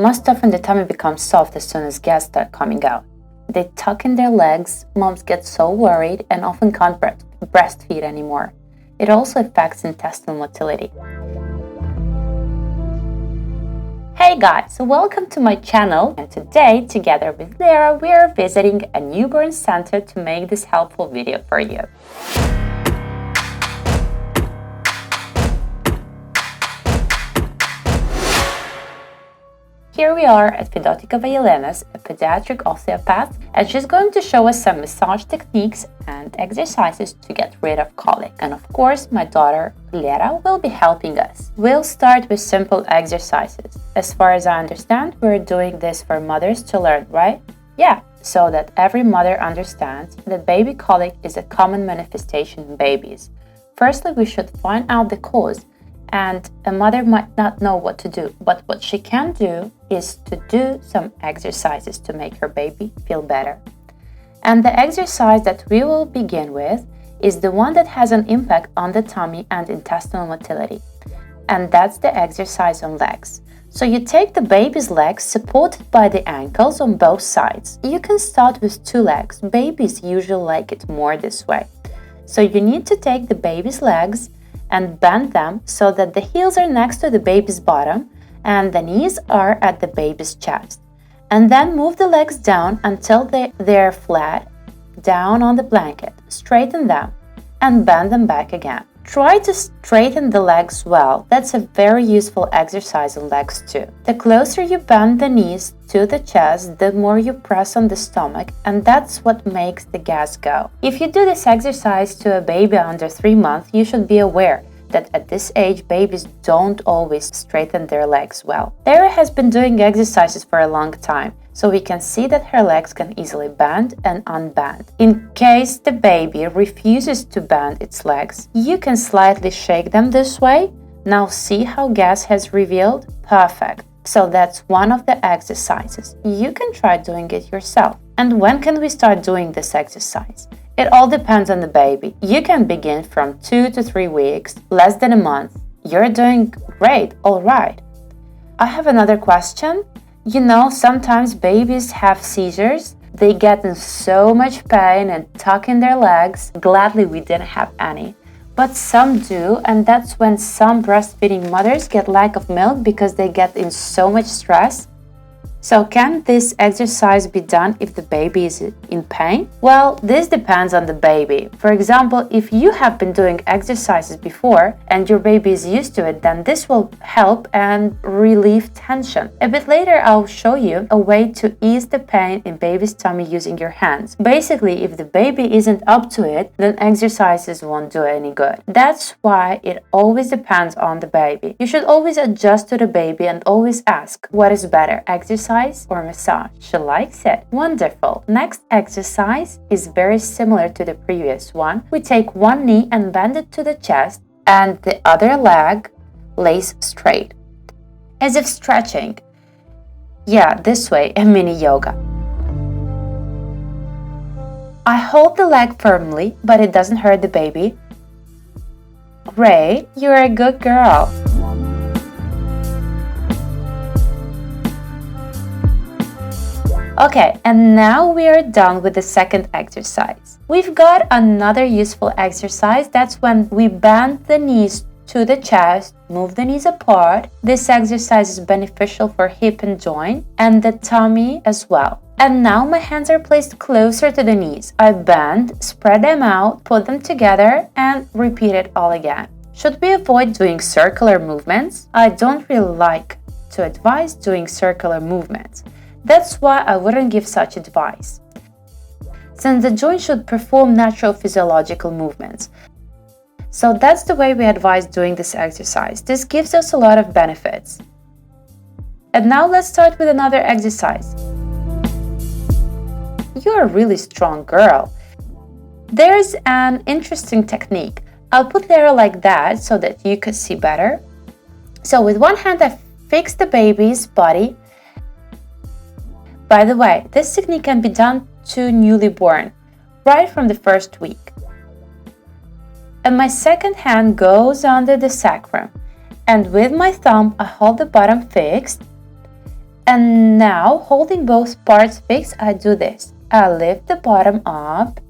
Most often the tummy becomes soft as soon as gas start coming out. They tuck in their legs, moms get so worried and often can't breastfeed anymore. It also affects intestinal motility. Hey guys, welcome to my channel, and today, together with Lara, we are visiting a newborn center to make this helpful video for you. Here we are at Fedotikova Elena's, a pediatric osteopath, and she's going to show us some massage techniques and exercises to get rid of colic. And of course, my daughter Lara will be helping us. We'll start with simple exercises. As far as I understand, we're doing this for mothers to learn, right? Yeah, so that every mother understands that baby colic is a common manifestation in babies. Firstly, we should find out the cause. And a mother might not know what to do, but what she can do is to do some exercises to make her baby feel better. And the exercise that we will begin with is the one that has an impact on the tummy and intestinal motility. And that's the exercise on legs. So you take the baby's legs supported by the ankles on both sides. You can start with 2 legs. Babies usually like it more this way. So you need to take the baby's legs and bend them so that the heels are next to the baby's bottom and the knees are at the baby's chest. And then move the legs down until they're flat down on the blanket. Straighten them and bend them back again. Try to straighten the legs well. That's a very useful exercise on legs too. The closer you bend the knees to the chest, the more you press on the stomach, and that's what makes the gas go. If you do this exercise to a baby under 3 months, you should be aware that at this age, babies don't always straighten their legs well. Lara has been doing exercises for a long time, so we can see that her legs can easily bend and unbend. In case the baby refuses to bend its legs, you can slightly shake them this way. Now see how gas has revealed? Perfect. So that's one of the exercises. You can try doing it yourself. And when can we start doing this exercise? It all depends on the baby. You can begin from 2 to 3 weeks, less than a month. You're doing great, all right. I have another question. You know, sometimes babies have seizures. They get in so much pain and tuck in their legs. Gladly, we didn't have any. But some do, and that's when some breastfeeding mothers get lack of milk because they get in so much stress. So can this exercise be done if the baby is in pain? Well, this depends on the baby. For example, if you have been doing exercises before and your baby is used to it, then this will help and relieve tension. A bit later, I'll show you a way to ease the pain in baby's tummy using your hands. Basically, if the baby isn't up to it, then exercises won't do any good. That's why it always depends on the baby. You should always adjust to the baby and always ask, what is better, exercise or massage? She likes it. Wonderful. Next exercise is very similar to the previous one. We take one knee and bend it to the chest and the other leg lays straight, as if stretching. Yeah, this way, a mini yoga. I hold the leg firmly, but it doesn't hurt the baby. Great, you're a good girl. Okay, and now we are done with the second exercise. We've got another useful exercise. That's when we bend the knees to the chest, move the knees apart. This exercise is beneficial for hip and joint and the tummy as well. And now my hands are placed closer to the knees. I bend, spread them out, put them together, and repeat it all again. Should we avoid doing circular movements? I don't really like to advise doing circular movements. That's why I wouldn't give such advice, since the joint should perform natural physiological movements. So that's the way we advise doing this exercise. This gives us a lot of benefits. And now let's start with another exercise. You're a really strong girl. There's an interesting technique. I'll put Lara like that so that you could see better. So with one hand, I fix the baby's body. By the way, this technique can be done to newly born, right from the first week. And my second hand goes under the sacrum, and with my thumb I hold the bottom fixed, And now, holding both parts fixed, I do this. I lift the bottom up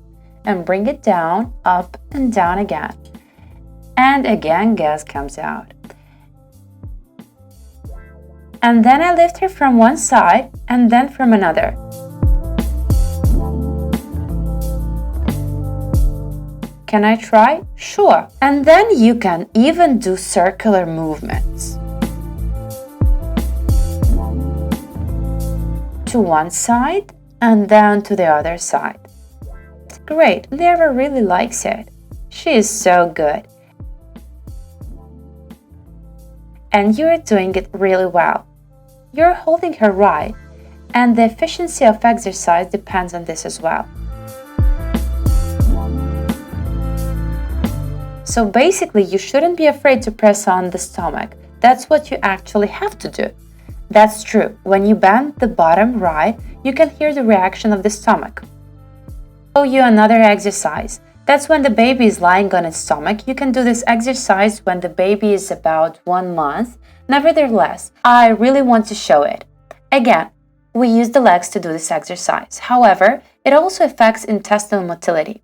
and bring it down, up and down again. And again, gas comes out. And then I lift her from one side and then from another. Can I try? Sure. And then you can even do circular movements. To one side and then to the other side. Great, Lera really likes it. She is so good. And you're doing it really well. You're holding her right, and the efficiency of exercise depends on this as well. So basically, you shouldn't be afraid to press on the stomach. That's what you actually have to do. That's true. When you bend the bottom right, you can hear the reaction of the stomach. I'll show you another exercise. That's when the baby is lying on its stomach. You can do this exercise when the baby is about 1 month. Nevertheless, I really want to show it. Again, we use the legs to do this exercise. However, it also affects intestinal motility.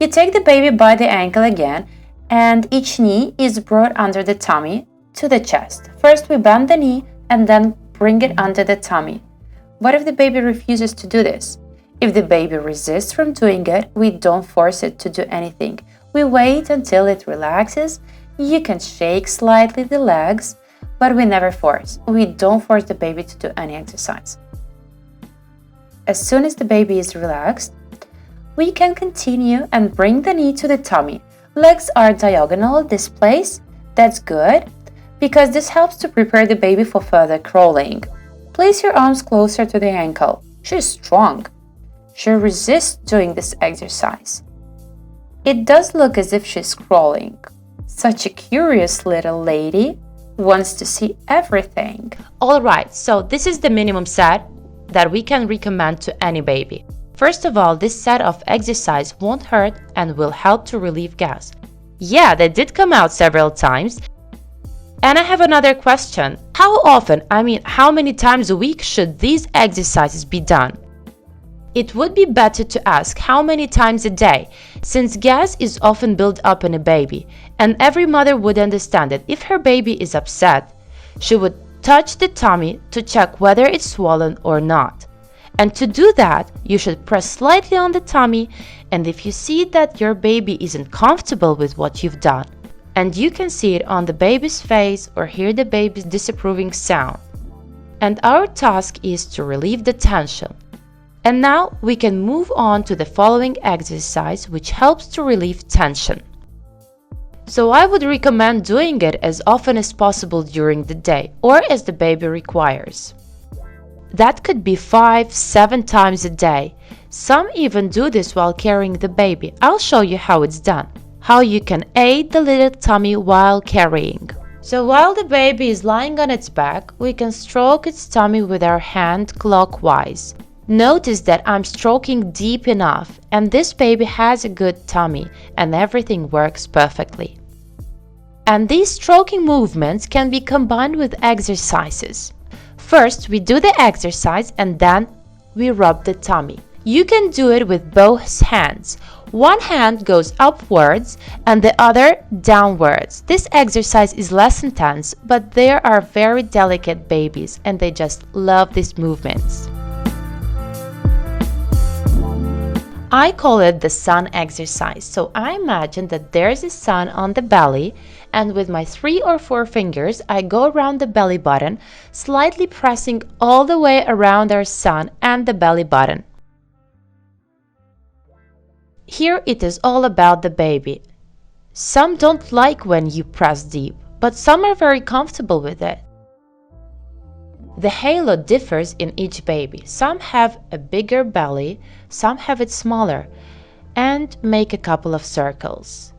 You take the baby by the ankle again, and each knee is brought under the tummy to the chest. First, we bend the knee and then bring it under the tummy. What if the baby refuses to do this? If the baby resists from doing it, we don't force it to do anything. We wait until it relaxes. You can shake slightly the legs, but we never force. We don't force the baby to do any exercise. As soon as the baby is relaxed, we can continue and bring the knee to the tummy. Legs are diagonal this place. That's good, because this helps to prepare the baby for further crawling. Place your arms closer to the ankle. She is strong. She resists doing this exercise. It does look as if she's crawling. Such a curious little lady, wants to see everything. Alright, so this is the minimum set that we can recommend to any baby. First of all, this set of exercise won't hurt and will help to relieve gas. Yeah, they did come out several times. And I have another question. How often, how many times a week should these exercises be done? It would be better to ask how many times a day, since gas is often built up in a baby, and every mother would understand that if her baby is upset, she would touch the tummy to check whether it's swollen or not. And to do that, you should press slightly on the tummy, and if you see that your baby isn't comfortable with what you've done, and you can see it on the baby's face or hear the baby's disapproving sound. And our task is to relieve the tension. And now we can move on to the following exercise, which helps to relieve tension. So I would recommend doing it as often as possible during the day or as the baby requires. That could be 5-7 times a day. Some even do this while carrying the baby. I'll show you how it's done. How you can aid the little tummy while carrying. So while the baby is lying on its back, we can stroke its tummy with our hand clockwise. Notice that I'm stroking deep enough, and this baby has a good tummy and everything works perfectly. And these stroking movements can be combined with exercises. First, we do the exercise and then we rub the tummy. You can do it with both hands. One hand goes upwards and the other downwards. This exercise is less intense, but there are very delicate babies and they just love these movements. I call it the sun exercise. So I imagine that there's a sun on the belly, and with my 3 or 4 fingers, I go around the belly button, slightly pressing all the way around our sun and the belly button. Here it is all about the baby. Some don't like when you press deep, but some are very comfortable with it. The halo differs in each baby. Some have a bigger belly, some have it smaller, and make a couple of circles.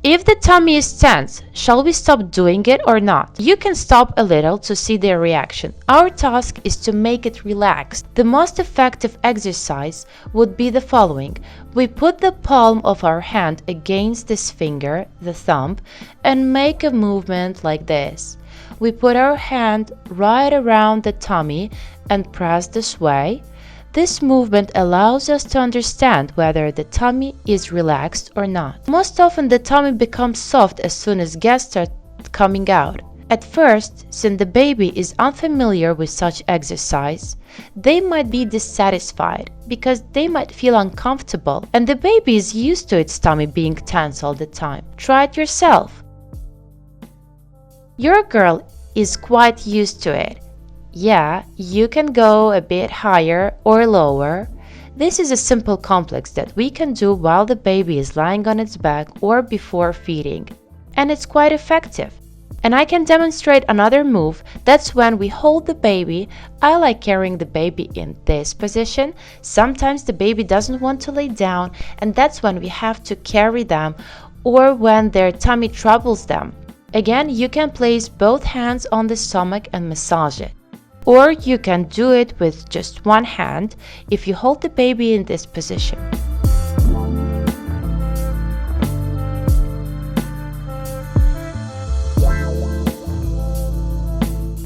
If the tummy is tense, shall we stop doing it or not? You can stop a little to see their reaction. Our task is to make it relaxed. The most effective exercise would be the following. We put the palm of our hand against this finger, the thumb, and make a movement like this. we put our hand right around the tummy and press this way. This movement allows us to understand whether the tummy is relaxed or not. Most often the tummy becomes soft as soon as gas starts coming out. At first, since the baby is unfamiliar with such exercise, they might be dissatisfied because they might feel uncomfortable and the baby is used to its tummy being tense all the time. Try it yourself. Your girl is quite used to it. Yeah, you can go a bit higher or lower. This is a simple complex that we can do while the baby is lying on its back or before feeding, and it's quite effective. And I can demonstrate another move. That's when we hold the baby. I like carrying the baby in this position. Sometimes the baby doesn't want to lay down, and that's when we have to carry them, or when their tummy troubles them. Again, you can place both hands on the stomach and massage it. Or you can do it with just one hand if you hold the baby in this position.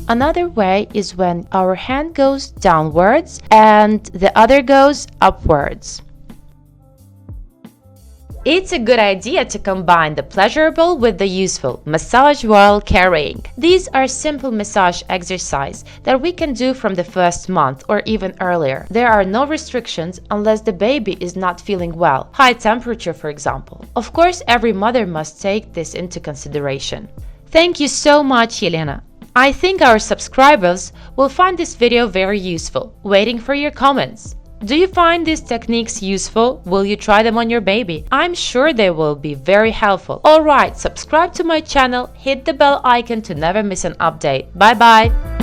Another way is when our hand goes downwards and the other goes upwards. It's a good idea to combine the pleasurable with the useful. Massage while carrying. These are simple massage exercises that we can do from the first month or even earlier. There are no restrictions unless the baby is not feeling well. High temperature, for example. Of course, every mother must take this into consideration. Thank you so much, Elena. I think our subscribers will find this video very useful. Waiting for your comments. Do you find these techniques useful? Will you try them on your baby? I'm sure they will be very helpful. Alright, subscribe to my channel, hit the bell icon to never miss an update. Bye bye!